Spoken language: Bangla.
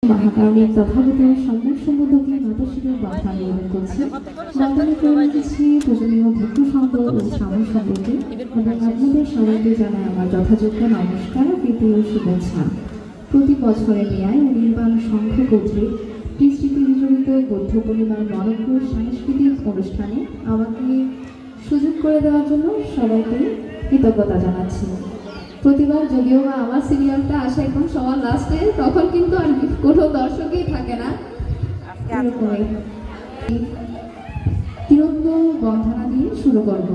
মহাকারণিক তথাগত সম্যক সম্বোধকে মাতাশ্রীর বাধা নিবেদন করছে বন্দনা করে রেখেছি পূজনীয় ভক্ত সংঘ ও স্বামী সংঘকে এবং আপনাদের সবাইকে জানাই আমার যথাযোগ্য নমস্কার প্রীতি ও শুভেচ্ছা। প্রতি বছরের ন্যায় অনির্বাণ সংঘ কর্তৃক স্মৃতি বিজড়িত বৌদ্ধ পূর্ণিমার মনজ্ঞ সাংস্কৃতিক অনুষ্ঠানে আমাকে সুযোগ করে দেওয়ার জন্য সবাইকে কৃতজ্ঞতা জানাচ্ছি। প্রতিবার যদিও বা আমার সিরিয়ালটা আসে একদম সবার লাস্টে, তখন কিন্তু আর কোনো দর্শকই থাকে না। তিরত্ব বন্ধনা দিয়ে শুরু করব।